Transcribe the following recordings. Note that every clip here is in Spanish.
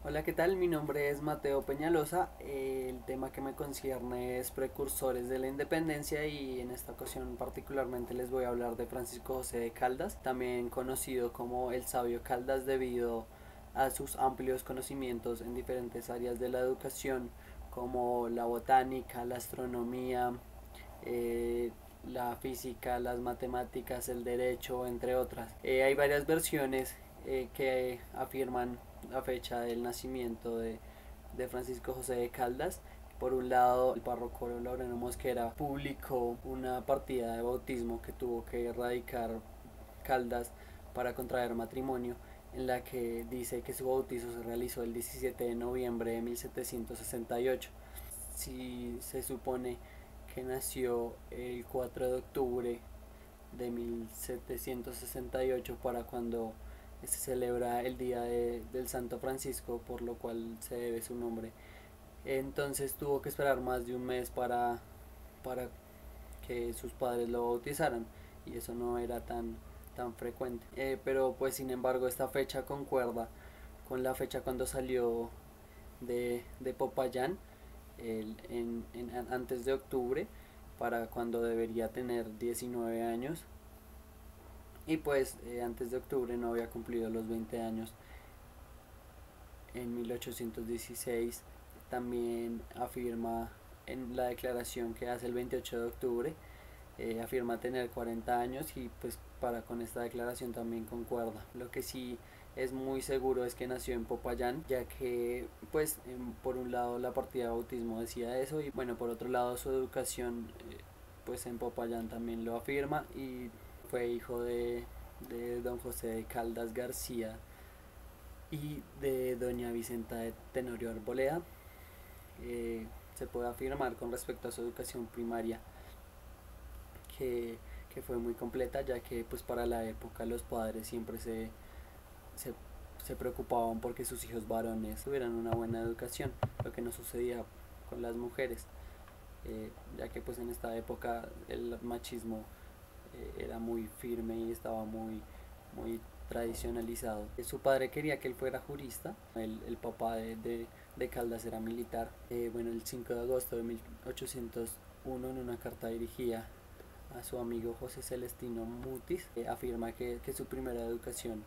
Hola, ¿qué tal? Mi nombre es Mateo Peñalosa. El tema que me concierne es precursores de la independencia y en esta ocasión particularmente les voy a hablar de Francisco José de Caldas, también conocido como el sabio Caldas debido a sus amplios conocimientos en diferentes áreas de la educación como la botánica, la astronomía, eh, la física, las matemáticas, el derecho, entre otras. Hay varias versiones que afirman la fecha del nacimiento de Francisco José de Caldas. Por un lado, el párroco Laureano Mosquera publicó una partida de bautismo que tuvo que erradicar Caldas para contraer matrimonio, en la que dice que su bautizo se realizó el 17 de noviembre de 1768. Si se supone que nació el 4 de octubre de 1768 para cuando se celebra el día del Santo Francisco, por lo cual se debe su nombre. Entonces tuvo que esperar más de un mes para que sus padres lo bautizaran y eso no era tan frecuente. Pero pues sin embargo esta fecha concuerda con la fecha cuando salió de Popayán antes de octubre, para cuando debería tener 19 años. Y pues antes de octubre no había cumplido los 20 años. En 1816 también afirma en la declaración que hace el 28 de octubre, afirma tener 40 años y pues para con esta declaración también concuerda. Lo que sí es muy seguro es que nació en Popayán, ya que pues por un lado la partida de bautismo decía eso y bueno, por otro lado su educación pues en Popayán también lo afirma, y fue hijo de don José de Caldas García y de doña Vicenta de Tenorio Arboleda. Se puede afirmar con respecto a su educación primaria que, que fue muy completa, ya que pues para la época los padres siempre se, se preocupaban porque sus hijos varones tuvieran una buena educación, lo que no sucedía con las mujeres, ya que pues en esta época el machismo era muy firme y estaba muy tradicionalizado. Su padre quería que él fuera jurista, el papá de Caldas era militar. Bueno, el 5 de agosto de 1801, en una carta dirigida a su amigo José Celestino Mutis, afirma que su primera educación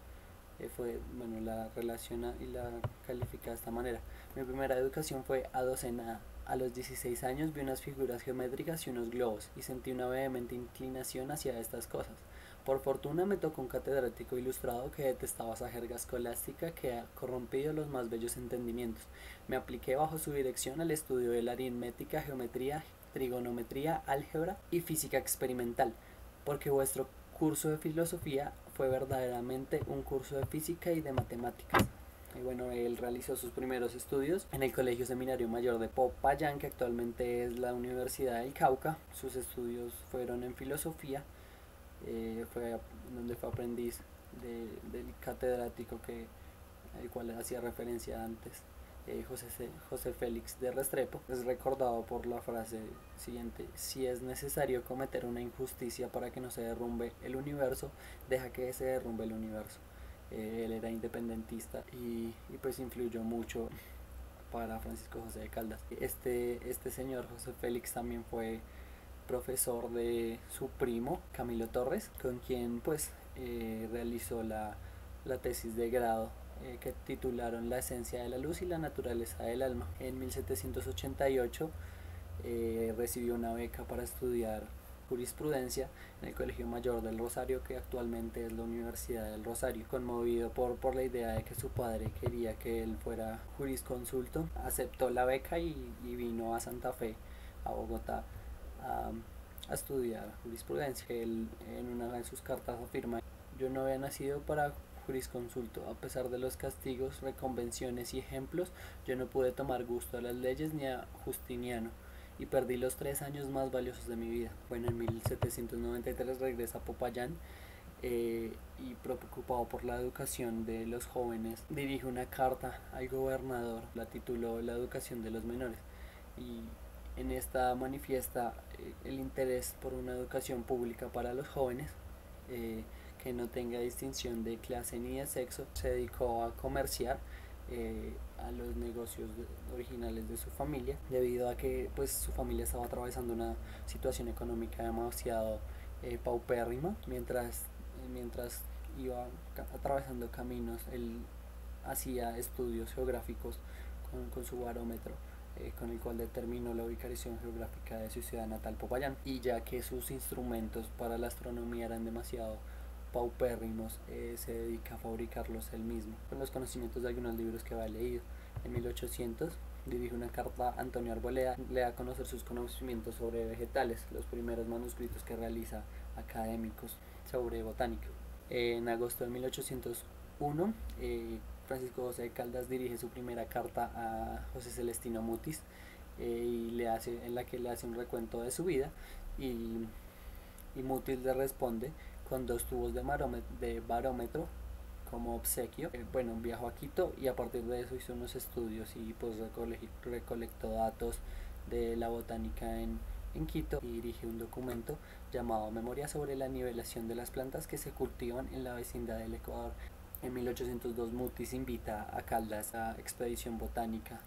fue, bueno, la relaciona y la califica de esta manera. Mi primera educación fue adocenada. A los 16 años vi unas figuras geométricas y unos globos y sentí una vehemente inclinación hacia estas cosas. Por fortuna me tocó un catedrático ilustrado que detestaba esa jerga escolástica que ha corrompido los más bellos entendimientos. Me apliqué bajo su dirección al estudio de la aritmética, geometría, trigonometría, álgebra y física experimental, porque vuestro curso de filosofía fue verdaderamente un curso de física y de matemáticas. Y bueno, él realizó sus primeros estudios en el Colegio Seminario Mayor de Popayán, que actualmente es la Universidad del Cauca. Sus estudios fueron en filosofía, fue donde fue aprendiz del catedrático el cual hacía referencia antes, José Félix de Restrepo. Es recordado por la frase siguiente: si es necesario cometer una injusticia para que no se derrumbe el universo, deja que se derrumbe el universo. Él era independentista y pues influyó mucho para Francisco José de Caldas. Este señor José Félix también fue profesor de su primo Camilo Torres, con quien pues realizó la tesis de grado, que titularon La esencia de la luz y la naturaleza del alma. En 1788 recibió una beca para estudiar jurisprudencia en el Colegio Mayor del Rosario, que actualmente es la Universidad del Rosario. Conmovido por la idea de que su padre quería que él fuera jurisconsulto, aceptó la beca y vino a Santa Fe, a Bogotá, a, a estudiar jurisprudencia. Él en una de sus cartas afirma: yo no había nacido para jurisconsulto, a pesar de los castigos, reconvenciones y ejemplos, yo no pude tomar gusto a las leyes ni a Justiniano, y perdí los 3 años más valiosos de mi vida. Bueno, en 1793 regresa a Popayán, y preocupado por la educación de los jóvenes, dirige una carta al gobernador, la tituló La educación de los menores, y en esta manifiesta el interés por una educación pública para los jóvenes, que no tenga distinción de clase ni de sexo. Se dedicó a comerciar a los negocios originales de su familia, debido a que pues su familia estaba atravesando una situación económica demasiado paupérrima. Mientras iba atravesando caminos, él hacía estudios geográficos con su barómetro, con el cual determinó la ubicación geográfica de su ciudad natal, Popayán. Y ya que sus instrumentos para la astronomía eran demasiado paupérrimos, se dedica a fabricarlos él mismo, con los conocimientos de algunos libros que había leído. En 1800 dirige una carta a Antonio Arboleda, le da a conocer sus conocimientos sobre vegetales, los primeros manuscritos que realiza académicos sobre botánica. En agosto de 1801, Francisco José de Caldas dirige su primera carta a José Celestino Mutis, en la que le hace un recuento de su vida, y Mutis le responde con 2 tubos de barómetro como obsequio. Bueno, viajó a Quito y a partir de eso hizo unos estudios y pues recolectó datos de la botánica en Quito, y dirige un documento llamado Memoria sobre la nivelación de las plantas que se cultivan en la vecindad del Ecuador. En 1802 Mutis invita a Caldas a expedición botánica,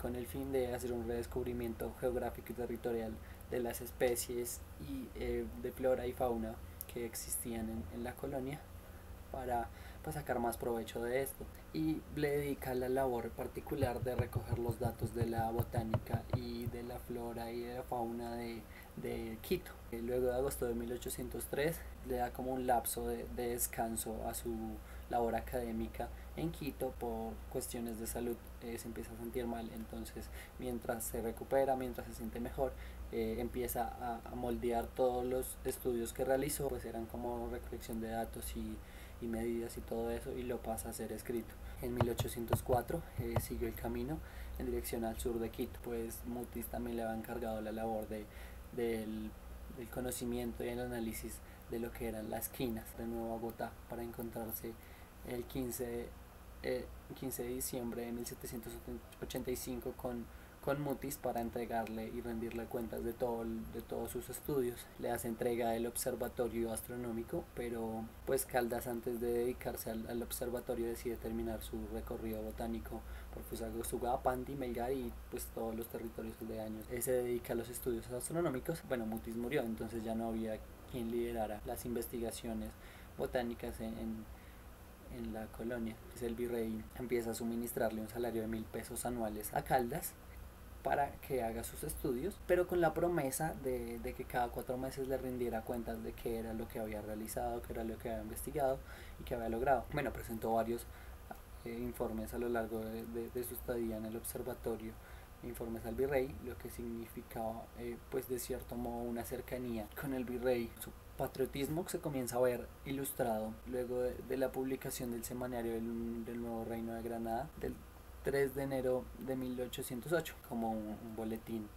con el fin de hacer un redescubrimiento geográfico y territorial de las especies y de flora y fauna que existían en la colonia, para sacar más provecho de esto, y le dedica la labor particular de recoger los datos de la botánica y de la flora y de la fauna de Quito. Luego de agosto de 1803 le da como un lapso de descanso a su labor académica en Quito por cuestiones de salud. Se empieza a sentir mal, entonces mientras se recupera, mientras se siente mejor, empieza a moldear todos los estudios que realizó, pues eran como recolección de datos y medidas y todo eso, y lo pasa a ser escrito. En 1804 siguió el camino en dirección al sur de Quito, pues Mutis también le había encargado la labor del conocimiento y el análisis de lo que eran las quinas de Nueva Bogotá, para encontrarse el 15 de diciembre de 1785 con Mutis para entregarle y rendirle cuentas de todos sus estudios. Le hace entrega del observatorio astronómico, pero pues Caldas, antes de dedicarse al observatorio, decide terminar su recorrido botánico por Fusagasugá, Pandi, Melgar y pues todos los territorios aledaños. Se dedica a los estudios astronómicos. Bueno, Mutis murió, entonces ya no había quien liderara las investigaciones botánicas en la colonia. Pues el virrey empieza a suministrarle un salario de 1.000 pesos anuales a Caldas para que haga sus estudios, pero con la promesa de que cada 4 meses le rindiera cuentas de qué era lo que había realizado, qué era lo que había investigado y qué había logrado. Bueno, presentó varios informes a lo largo de su estadía en el observatorio, informes al virrey, lo que significaba pues de cierto modo una cercanía con el virrey. Su patriotismo se comienza a ver ilustrado luego de la publicación del semanario del Nuevo Reino de Granada, del 3 de enero de 1808, como un boletín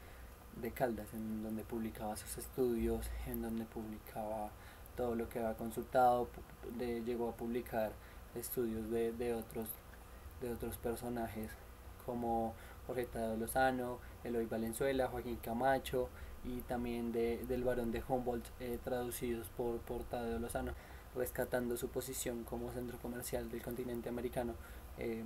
de Caldas, en donde publicaba sus estudios, en donde publicaba todo lo que había consultado. Llegó a publicar estudios de otros personajes como Jorge Tadeo Lozano, Eloy Valenzuela, Joaquín Camacho, y también del Barón de Humboldt, traducidos por Tadeo Lozano, rescatando su posición como centro comercial del continente americano,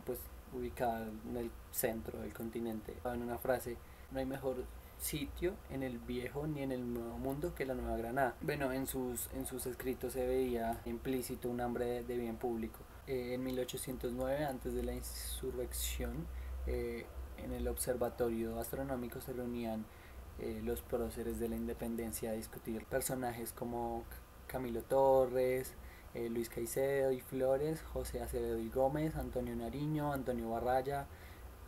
pues ubicada en el centro del continente. En una frase: no hay mejor sitio en el viejo ni en el nuevo mundo que la Nueva Granada. Bueno, en sus escritos se veía implícito un hambre de bien público. En 1809, antes de la insurrección, en el observatorio astronómico se reunían los próceres de la independencia a discutir personajes como Camilo Torres, Luis Caicedo y Flores, José Acevedo y Gómez, Antonio Nariño, Antonio Barraya,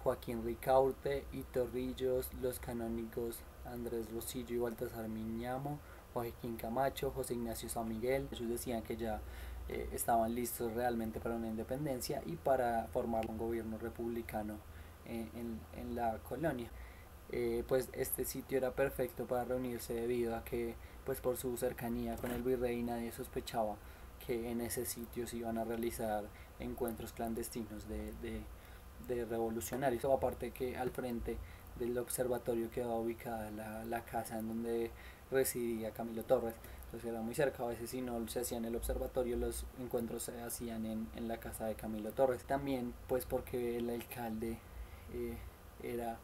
Joaquín Ricaurte y Torrillos, los canónigos Andrés Rosillo y Baltasar Miñamo, Joaquín Camacho, José Ignacio San Miguel. Ellos decían que ya estaban listos realmente para una independencia y para formar un gobierno republicano en la colonia. Pues este sitio era perfecto para reunirse, debido a que pues por su cercanía con el virrey nadie sospechaba que en ese sitio se iban a realizar encuentros clandestinos de revolucionarios. Aparte que al frente del observatorio quedaba ubicada la casa en donde residía Camilo Torres. pues era muy cerca. A veces si no se hacía en el observatorio, los encuentros se hacían en la casa de Camilo Torres. También pues porque el alcalde era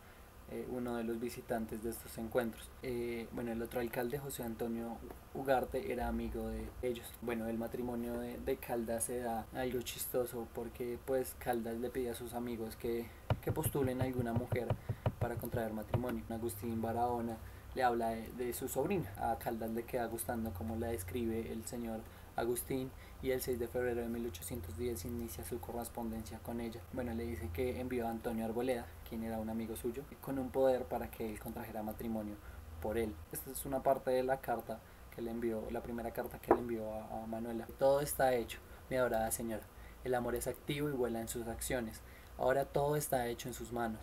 uno de los visitantes de estos encuentros. Bueno, el otro alcalde, José Antonio Ugarte, era amigo de ellos. Bueno, el matrimonio de Caldas se da algo chistoso porque pues Caldas le pide a sus amigos que postulen a alguna mujer para contraer matrimonio. Agustín Barahona le habla de su sobrina. A Caldas le queda gustando como la describe el señor Agustín, y el 6 de febrero de 1810 inicia su correspondencia con ella. Bueno, le dice que envió a Antonio Arboleda, quien era un amigo suyo, con un poder para que él contrajera matrimonio por él. Esta es una parte de la carta que le envió, la primera carta que le envió a Manuela. Todo está hecho, mi adorada señora. El amor es activo y vuela en sus acciones. Ahora todo está hecho en sus manos.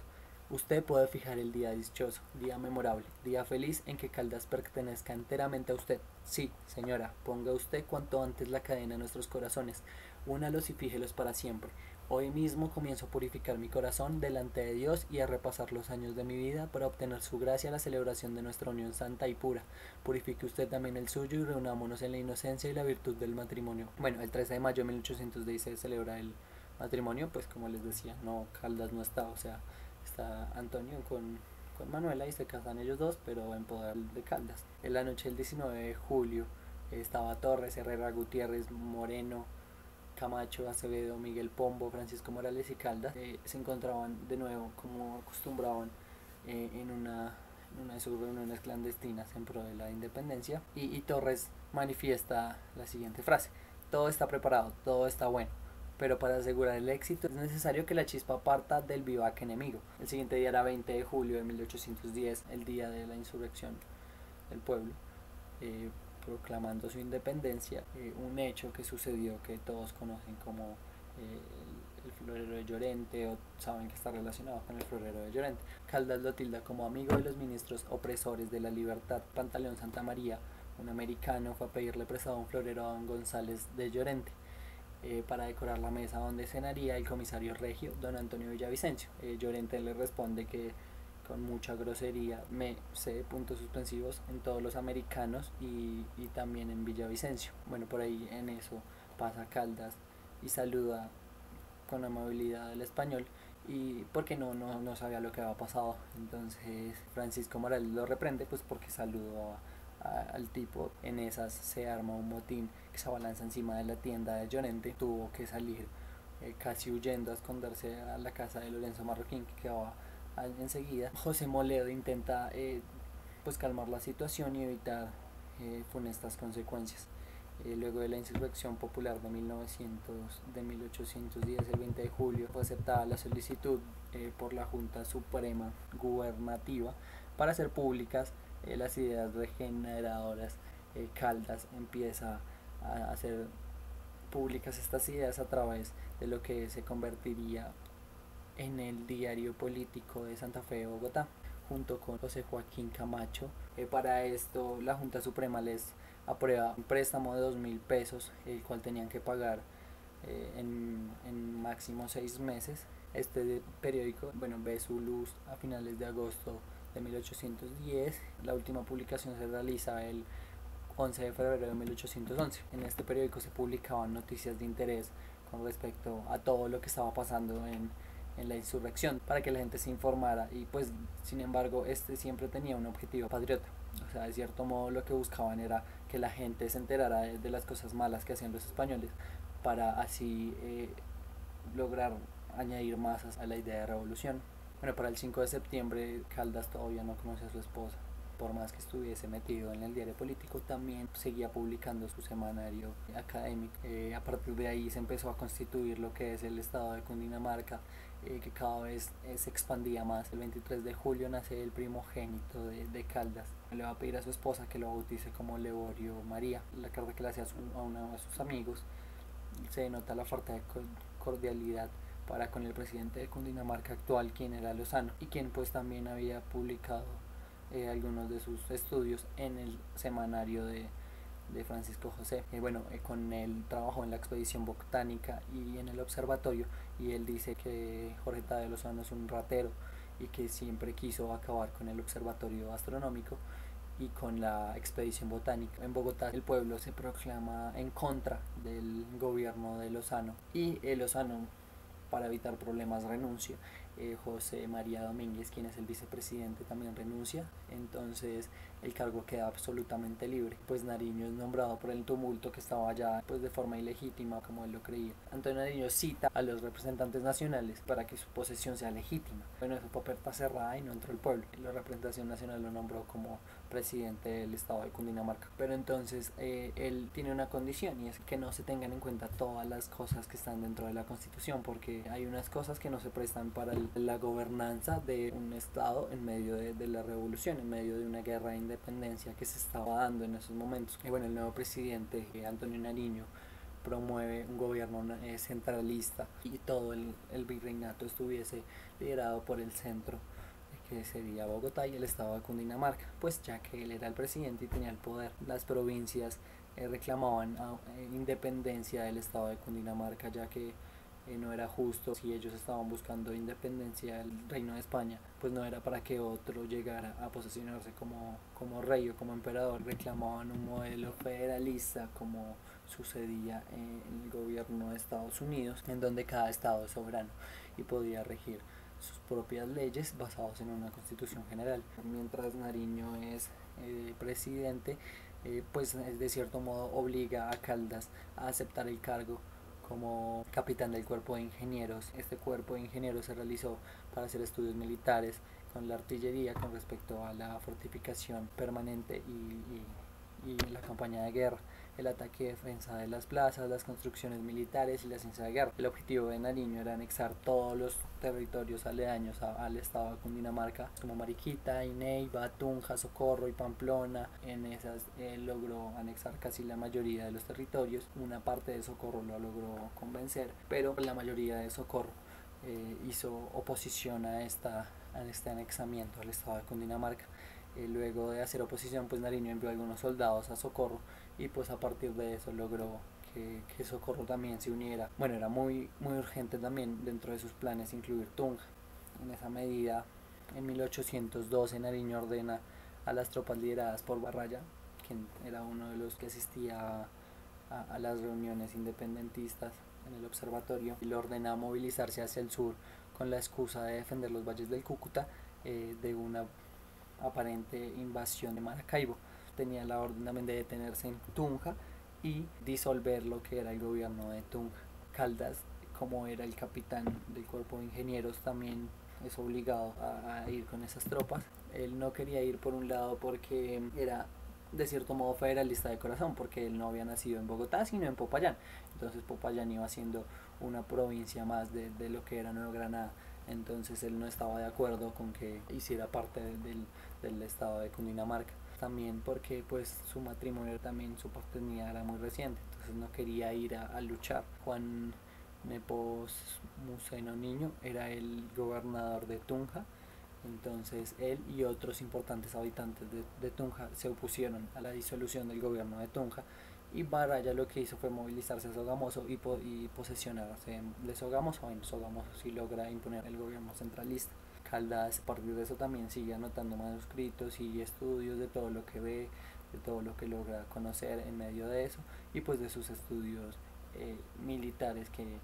Usted puede fijar el día dichoso, día memorable, día feliz en que Caldas pertenezca enteramente a usted. Sí, señora, ponga usted cuanto antes la cadena en nuestros corazones, únalos y fíjelos para siempre. Hoy mismo comienzo a purificar mi corazón delante de Dios y a repasar los años de mi vida para obtener su gracia a la celebración de nuestra unión santa y pura. Purifique usted también el suyo y reunámonos en la inocencia y la virtud del matrimonio. Bueno, el 13 de mayo de 1810 se celebra el matrimonio, pues como les decía, no, Caldas no está, o sea, está Antonio con Manuela y se casan ellos dos, pero en poder de Caldas. En la noche del 19 de julio estaba Torres, Herrera, Gutiérrez, Moreno, Camacho, Acevedo, Miguel Pombo, Francisco Morales y Caldas. Se encontraban de nuevo, como acostumbraban, en una de sus reuniones clandestinas en pro de la independencia, y Torres manifiesta la siguiente frase: todo está preparado, todo está bueno, pero para asegurar el éxito es necesario que la chispa parta del vivac enemigo. El siguiente día era 20 de julio de 1810, el día de la insurrección del pueblo, proclamando su independencia, un hecho que sucedió que todos conocen como el florero de Llorente, o saben que está relacionado con el florero de Llorente. Caldas lo tilda como amigo de los ministros opresores de la libertad. Pantaleón Santamaría, un americano, fue a pedirle prestado un florero a don González de Llorente para decorar la mesa donde cenaría el comisario regio don Antonio Villavicencio. Llorente le responde que con mucha grosería me sé puntos suspensivos en todos los americanos y también en Villavicencio. Bueno, por ahí en eso pasa Caldas y saluda con amabilidad al español, y porque no sabía lo que había pasado. Entonces Francisco Morales lo reprende pues porque saludó al tipo. En esas se arma un motín que se abalanza encima de la tienda de Llorente. Tuvo que salir casi huyendo a esconderse a la casa de Lorenzo Marroquín, que quedaba enseguida. José Moledo intenta pues calmar la situación y evitar funestas consecuencias. Luego de la insurrección popular de 1810, el 20 de julio, fue aceptada la solicitud por la Junta Suprema Gubernativa para hacer públicas las ideas regeneradoras. Caldas empieza a hacer públicas estas ideas a través de lo que se convertiría en el Diario Político de Santa Fe de Bogotá, junto con José Joaquín Camacho. Para esto la Junta Suprema les aprueba un préstamo de 2.000 pesos, el cual tenían que pagar en máximo 6 meses. Este periódico, bueno, ve su luz a finales de agosto de 1810. La última publicación se realiza el 11 de febrero de 1811. En este periódico se publicaban noticias de interés con respecto a todo lo que estaba pasando en la insurrección, para que la gente se informara, y pues sin embargo este siempre tenía un objetivo patriota. O sea, de cierto modo lo que buscaban era que la gente se enterara de las cosas malas que hacían los españoles, para así lograr añadir masas a la idea de revolución. Bueno, para el 5 de septiembre Caldas todavía no conoce a su esposa. Por más que estuviese metido en el Diario Político, también seguía publicando su semanario académico. A partir de ahí se empezó a constituir lo que es el estado de Cundinamarca, que cada vez se expandía más. El 23 de julio nace el primogénito de Caldas. Le va a pedir a su esposa que lo bautice como Leorio María. La carta que le hacía a sus amigos se denota la falta de cordialidad para con el presidente de Cundinamarca actual, quien era Lozano, y quien pues también había publicado algunos de sus estudios en el semanario de Francisco José. Con él trabajó en la expedición botánica y en el observatorio, y él dice que Jorge Tadeo Lozano es un ratero y que siempre quiso acabar con el observatorio astronómico, y con la expedición botánica. En Bogotá el pueblo se proclama en contra del gobierno de Lozano y Lozano, para evitar problemas, renuncia. José María Domínguez, quien es el vicepresidente, también renuncia. Entonces el cargo queda absolutamente libre, pues Nariño es nombrado por el tumulto que estaba allá, pues de forma ilegítima, como él lo creía. Antonio Nariño cita a los representantes nacionales para que su posesión sea legítima. Bueno, eso fue puerta cerrada y no entró el pueblo. La representación nacional lo nombró como presidente del estado de Cundinamarca. Pero entonces él tiene una condición, y es que no se tengan en cuenta todas las cosas que están dentro de la constitución, porque hay unas cosas que no se prestan para la gobernanza de un estado en medio de la revolución, en medio de una guerra de independencia que se estaba dando en esos momentos. Y bueno, el nuevo presidente, Antonio Nariño, promueve un gobierno centralista y todo el virreinato estuviese liderado por el centro, que sería Bogotá y el estado de Cundinamarca, pues ya que él era el presidente y tenía el poder. Las provincias reclamaban independencia del estado de Cundinamarca, ya que no era justo. Si ellos estaban buscando independencia del reino de España, pues no era para que otro llegara a posesionarse como rey o como emperador. Reclamaban un modelo federalista, como sucedía en el gobierno de Estados Unidos, en donde cada estado es soberano y podía regir sus propias leyes basadas en una constitución general. Mientras Nariño es presidente, pues de cierto modo obliga a Caldas a aceptar el cargo como capitán del cuerpo de ingenieros. Este cuerpo de ingenieros se realizó para hacer estudios militares con la artillería con respecto a la fortificación permanente y la campaña de guerra, el ataque y defensa de las plazas, las construcciones militares y la ciencia de guerra. El objetivo de Nariño era anexar todos los territorios aledaños al estado de Cundinamarca, como Mariquita, Neiva, Tunja, Socorro y Pamplona. En esas logró anexar casi la mayoría de los territorios. Una parte de Socorro lo logró convencer, pero la mayoría de Socorro hizo oposición a este anexamiento al estado de Cundinamarca. Luego de hacer oposición, pues Nariño envió algunos soldados a Socorro y pues a partir de eso logró que Socorro también se uniera. Bueno, era muy urgente también dentro de sus planes incluir Tunja. En esa medida, en 1812 Nariño ordena a las tropas lideradas por Barraya, quien era uno de los que asistía a las reuniones independentistas en el observatorio, y lo ordena movilizarse hacia el sur con la excusa de defender los valles del Cúcuta de una aparente invasión de Maracaibo. Tenía la orden también de detenerse en Tunja y disolver lo que era el gobierno de Tunja. Caldas, como era el capitán del cuerpo de ingenieros, también es obligado a ir con esas tropas. Él no quería ir, por un lado, porque era de cierto modo federalista de corazón, porque él no había nacido en Bogotá sino en Popayán. Entonces Popayán iba siendo una provincia más de lo que era Nueva Granada. Entonces él no estaba de acuerdo con que hiciera parte del estado de Cundinamarca. También porque pues su matrimonio, también su paternidad era muy reciente, entonces no quería ir a luchar. Juan Nepomuceno Niño era el gobernador de Tunja. Entonces él y otros importantes habitantes de Tunja se opusieron a la disolución del gobierno de Tunja, y Baraya lo que hizo fue movilizarse a Sogamoso y posesionarse de Sogamoso. En Sogamoso sí logra imponer el gobierno centralista. Caldas, a partir de eso, también sigue anotando manuscritos y estudios de todo lo que ve, de todo lo que logra conocer en medio de eso, y pues de sus estudios militares que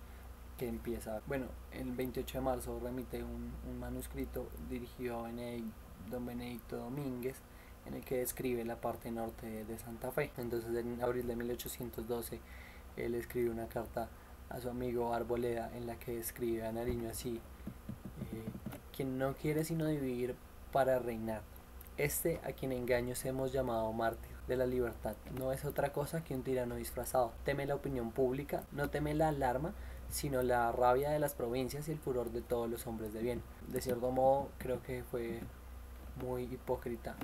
empieza. Bueno, el 28 de marzo remite un manuscrito dirigido a don Benedicto Domínguez, en el que describe la parte norte de Santa Fe. Entonces en abril de 1812 él escribe una carta a su amigo Arboleda, en la que describe a Nariño así: quien no quiere sino dividir para reinar, este a quien engaños hemos llamado mártir de la libertad, no es otra cosa que un tirano disfrazado. Teme la opinión pública, no teme la alarma, sino la rabia de las provincias y el furor de todos los hombres de bien. De cierto modo, creo que fue muy hipócrita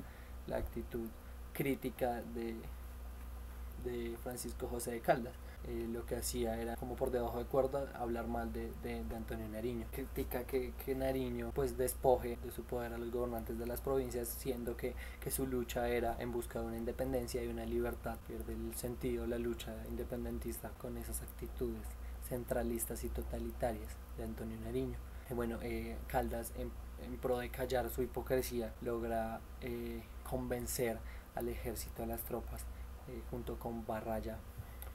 la actitud crítica de Francisco José de Caldas. Lo que hacía era, como por debajo de cuerda, hablar mal de Antonio Nariño. Critica que Nariño pues despoje de su poder a los gobernantes de las provincias, siendo que su lucha era en busca de una independencia y una libertad. Pierde el sentido la lucha independentista con esas actitudes centralistas y totalitarias de Antonio Nariño. Bueno, Caldas, en pro de callar su hipocresía, logra convencer al ejército, a las tropas, junto con Barraya,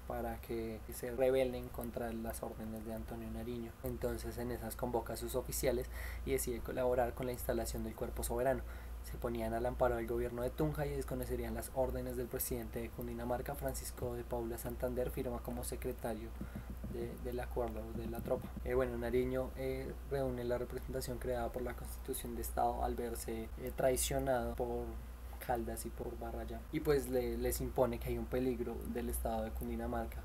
para que se rebelen contra las órdenes de Antonio Nariño. Entonces en esas convoca a sus oficiales y decide colaborar con la instalación del cuerpo soberano. Se ponían al amparo del gobierno de Tunja y desconocerían las órdenes del presidente de Cundinamarca. Francisco de Paula Santander firma como secretario del acuerdo de la tropa. Nariño reúne la representación creada por la Constitución de Estado al verse traicionado por Caldas y por Barraya, y pues les impone que hay un peligro del estado de Cundinamarca,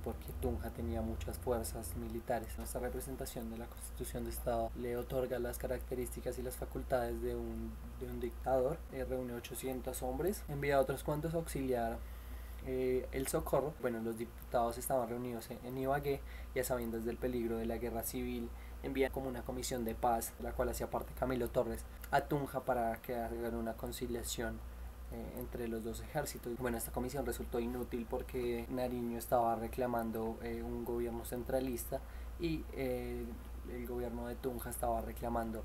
porque Tunja tenía muchas fuerzas militares. Esta representación de la Constitución de Estado le otorga las características y las facultades de un dictador. Reúne 800 hombres, envía a otros cuantos a auxiliar el socorro. Los diputados estaban reunidos en Ibagué y a sabiendas del peligro de la guerra civil envían como una comisión de paz, de la cual hacía parte Camilo Torres, a Tunja para que hagan una conciliación entre los dos ejércitos. Esta comisión resultó inútil porque Nariño estaba reclamando un gobierno centralista y el gobierno de Tunja estaba reclamando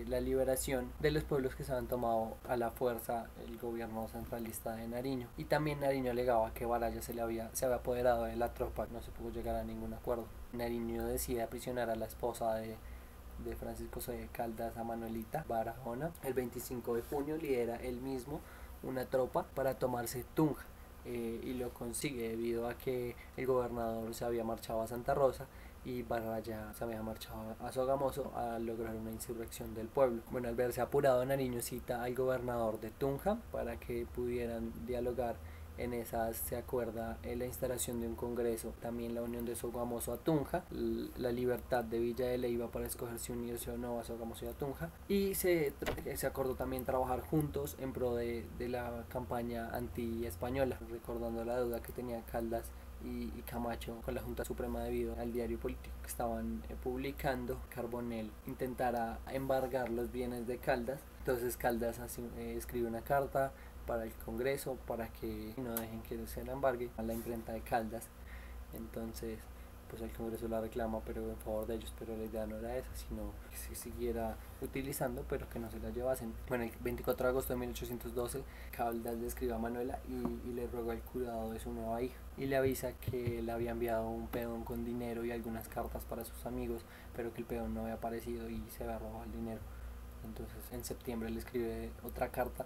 la liberación de los pueblos que se habían tomado a la fuerza el gobierno centralista de Nariño. Y también Nariño alegaba que Baraya se había apoderado de la tropa, no se pudo llegar a ningún acuerdo. Nariño decide aprisionar a la esposa de Francisco de Caldas, a Manuelita Barahona. El 25 de junio lidera él mismo una tropa para tomarse Tunja, y lo consigue debido a que el gobernador se había marchado a Santa Rosa y Barraya se había marchado a Sogamoso a lograr una insurrección del pueblo. Al verse apurado, Nariño cita al gobernador de Tunja para que pudieran dialogar. En esas se acuerda la instalación de un congreso, también la unión de Sogamoso a Tunja, la libertad de Villa de Leyva para escoger si unirse o no a Sogamoso y a Tunja, y se acordó también trabajar juntos en pro de la campaña anti-española, recordando la deuda que tenía Caldas y Camacho con la Junta Suprema debido al diario político que estaban publicando. Carbonell intentara embargar los bienes de Caldas, entonces Caldas escribe una carta para el Congreso para que no dejen que se la embargue a la imprenta de Caldas. Entonces pues el Congreso la reclama pero en favor de ellos, pero la idea no era esa, sino que se siguiera utilizando pero que no se la llevasen. El 24 de agosto de 1812 Caldas le escribe a Manuela y le ruega el cuidado de su nueva hija y le avisa que le había enviado un peón con dinero y algunas cartas para sus amigos, pero que el peón no había aparecido y se había robado el dinero. Entonces en septiembre le escribe otra carta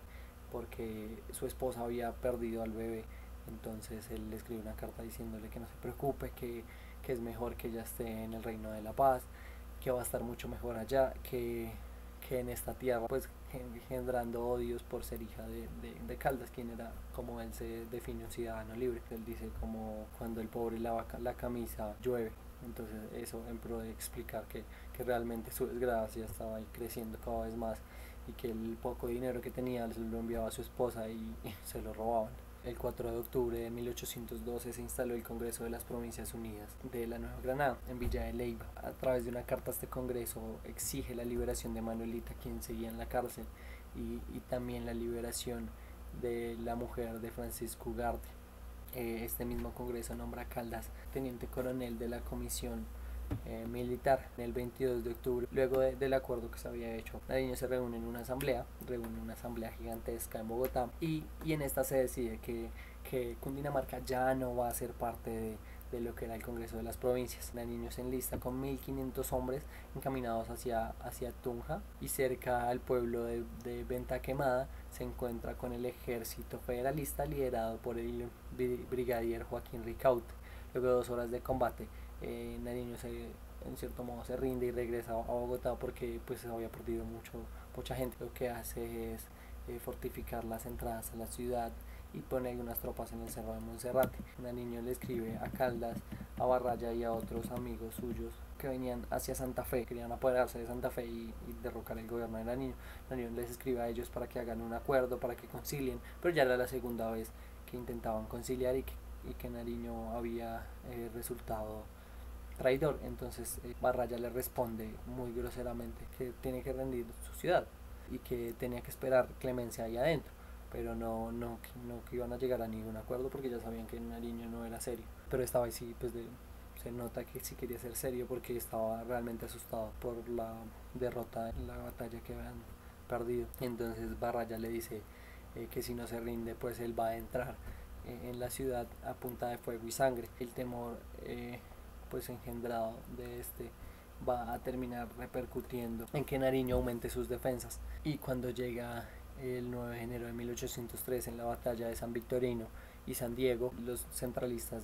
porque su esposa había perdido al bebé. Entonces él le escribe una carta diciéndole que no se preocupe, que es mejor que ella esté en el reino de la paz, que va a estar mucho mejor allá que en esta tierra, pues generando odios por ser hija de Caldas, quien era, como él se define, un ciudadano libre. Él dice como cuando el pobre lava la camisa llueve. Entonces eso en pro de explicar que realmente su desgracia estaba ahí creciendo cada vez más y que el poco dinero que tenía lo enviaba a su esposa y se lo robaban. El 4 de octubre de 1812 se instaló el Congreso de las Provincias Unidas de la Nueva Granada en Villa de Leyva. A través de una carta este Congreso exige la liberación de Manuelita, quien seguía en la cárcel, y también la liberación de la mujer de Francisco Ugarte. Este mismo Congreso nombra a Caldas teniente coronel de la comisión militar. El 22 de octubre, luego del acuerdo que se había hecho, Nariño se reúne en una asamblea gigantesca en Bogotá, y en esta se decide que Cundinamarca ya no va a ser parte de lo que era el Congreso de las Provincias. Nariño se enlista con 1500 hombres encaminados hacia Tunja, y cerca al pueblo de Venta Quemada se encuentra con el ejército federalista liderado por el brigadier Joaquín Ricaute. Luego de 2 horas de combate, Nariño en cierto modo se rinde y regresa a Bogotá porque pues había perdido mucha gente. Lo que hace es fortificar las entradas a la ciudad y pone algunas tropas en el cerro de Monserrate. Nariño le escribe a Caldas, a Barraya y a otros amigos suyos que venían hacia Santa Fe, querían apoderarse de Santa Fe y derrocar el gobierno de Nariño. Nariño les escribe a ellos para que hagan un acuerdo, para que concilien, pero ya era la segunda vez que intentaban conciliar y que Nariño había resultado traidor. Entonces Barraya le responde muy groseramente que tiene que rendir su ciudad y que tenía que esperar clemencia ahí adentro, pero no que iban a llegar a ningún acuerdo porque ya sabían que Nariño no era serio. Pero esta vez sí, pues se nota que sí quería ser serio porque estaba realmente asustado por la derrota en la batalla que habían perdido. Entonces Barraya le dice que si no se rinde pues él va a entrar en la ciudad a punta de fuego y sangre. El temor pues engendrado de este va a terminar repercutiendo en que Nariño aumente sus defensas, y cuando llega el 9 de enero de 1803 en la batalla de San Victorino y San Diego, los centralistas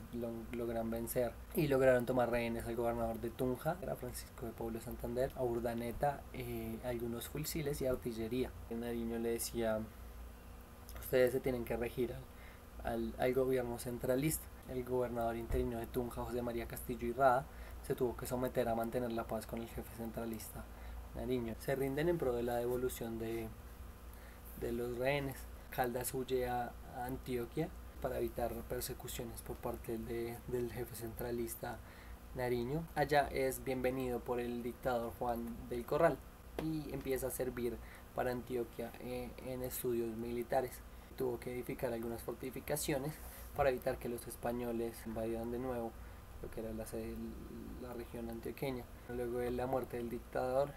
logran vencer y lograron tomar rehenes al gobernador de Tunja, era Francisco de Pablo Santander, a Urdaneta, algunos fusiles y artillería. Nariño le decía: ustedes se tienen que regir al gobierno centralista. El gobernador interino de Tunja, José María Castillo y Rada, se tuvo que someter a mantener la paz con el jefe centralista Nariño. Se rinden en pro de la devolución de los rehenes. Caldas huye a Antioquia para evitar persecuciones por parte del jefe centralista Nariño. Allá es bienvenido por el dictador Juan del Corral y empieza a servir para Antioquia en estudios militares. Tuvo que edificar algunas fortificaciones para evitar que los españoles invadieran de nuevo lo que era la región antioqueña. Luego de la muerte del dictador,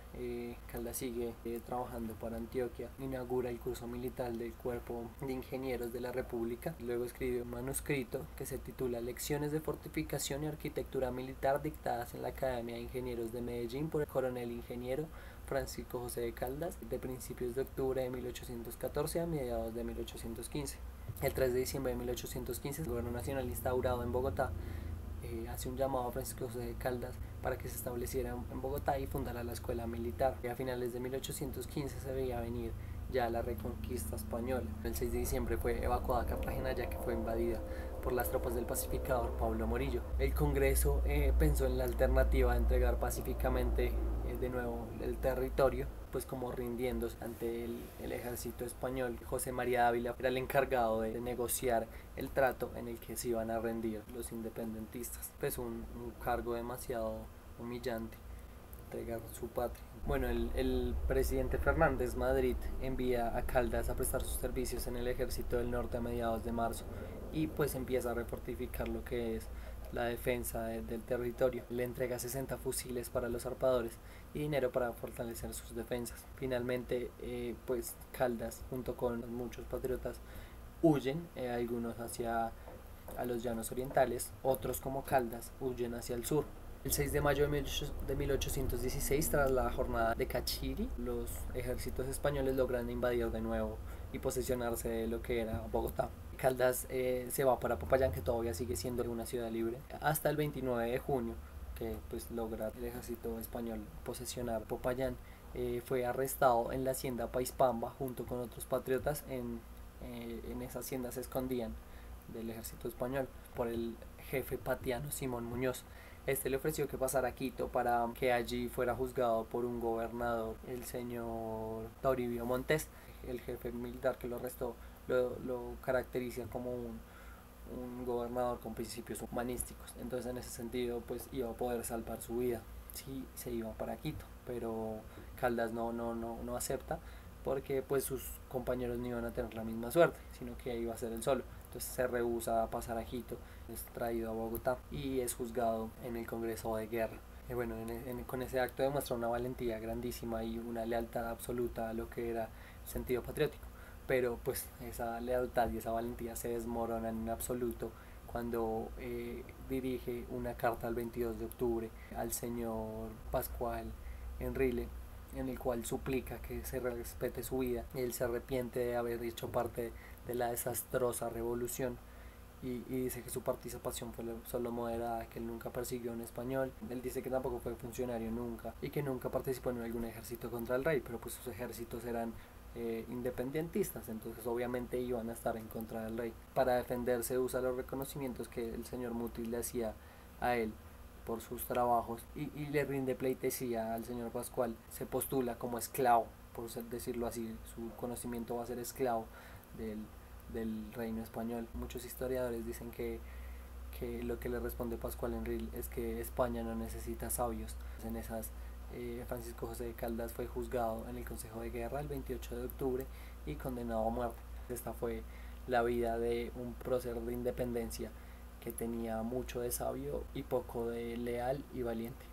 Caldas sigue trabajando para Antioquia, inaugura el curso militar del Cuerpo de Ingenieros de la República, luego escribe un manuscrito que se titula Lecciones de Fortificación y Arquitectura Militar dictadas en la Academia de Ingenieros de Medellín por el coronel ingeniero Francisco José de Caldas, de principios de octubre de 1814 a mediados de 1815. El 3 de diciembre de 1815, el gobierno nacional instaurado en Bogotá hace un llamado a Francisco José de Caldas para que se estableciera en Bogotá y fundara la escuela militar. A finales de 1815 se veía venir ya la reconquista española. El 6 de diciembre fue evacuada Cartagena, ya que fue invadida por las tropas del pacificador Pablo Morillo. El Congreso pensó en la alternativa de entregar pacíficamente de nuevo el territorio, pues como rindiéndose ante el ejército español. José María Ávila era el encargado de negociar el trato en el que se iban a rendir los independentistas. Pues un cargo demasiado humillante, entregar su patria. Bueno, el presidente Fernández Madrid envía a Caldas a prestar sus servicios en el ejército del norte a mediados de marzo y pues empieza a refortificar lo que es la defensa del territorio. Le entrega 60 fusiles para los zarpadores y dinero para fortalecer sus defensas. Finalmente, pues Caldas junto con muchos patriotas huyen, algunos hacia a los llanos orientales, otros como Caldas huyen hacia el sur. El 6 de mayo de 1816, tras la jornada de Cachiri, los ejércitos españoles logran invadir de nuevo y posesionarse de lo que era Bogotá. Caldas se va para Popayán, que todavía sigue siendo una ciudad libre, hasta el 29 de junio, que pues logra el ejército español posesionar Popayán. Fue arrestado en la hacienda Paispamba junto con otros patriotas. En esa hacienda se escondían del ejército español por el jefe patiano Simón Muñoz. Este le ofreció que pasara a Quito para que allí fuera juzgado por un gobernador, el señor Toribio Montes. El jefe militar que lo arrestó lo caracteriza como un gobernador con principios humanísticos. Entonces en ese sentido pues iba a poder salvar su vida si se iba para Quito, pero Caldas no acepta, porque pues sus compañeros no iban a tener la misma suerte, sino que iba a ser él solo. Entonces se rehúsa a pasar a Quito, es traído a Bogotá y es juzgado en el Congreso de Guerra. Bueno, con ese acto demuestra una valentía grandísima y una lealtad absoluta a lo que era el sentido patriótico, pero pues esa lealtad y esa valentía se desmorona en absoluto cuando dirige una carta el 22 de octubre al señor Pascual Enrile, en el cual suplica que se respete su vida. Él se arrepiente de haber hecho parte de la desastrosa revolución y dice que su participación fue solo moderada, que él nunca persiguió a un español. Él dice que tampoco fue funcionario nunca y que nunca participó en algún ejército contra el rey, pero pues sus ejércitos eran independentistas, entonces obviamente iban a estar en contra del rey. Para defenderse usa los reconocimientos que el señor Mutis le hacía a él por sus trabajos y le rinde pleitesía al señor Pascual. Se postula como esclavo, por decirlo así, su conocimiento va a ser esclavo del reino español. Muchos historiadores dicen que lo que le responde Pascual Enrile es que España no necesita sabios. En esas Francisco José de Caldas fue juzgado en el Consejo de Guerra el 28 de octubre y condenado a muerte. Esta fue la vida de un prócer de independencia que tenía mucho de sabio y poco de leal y valiente.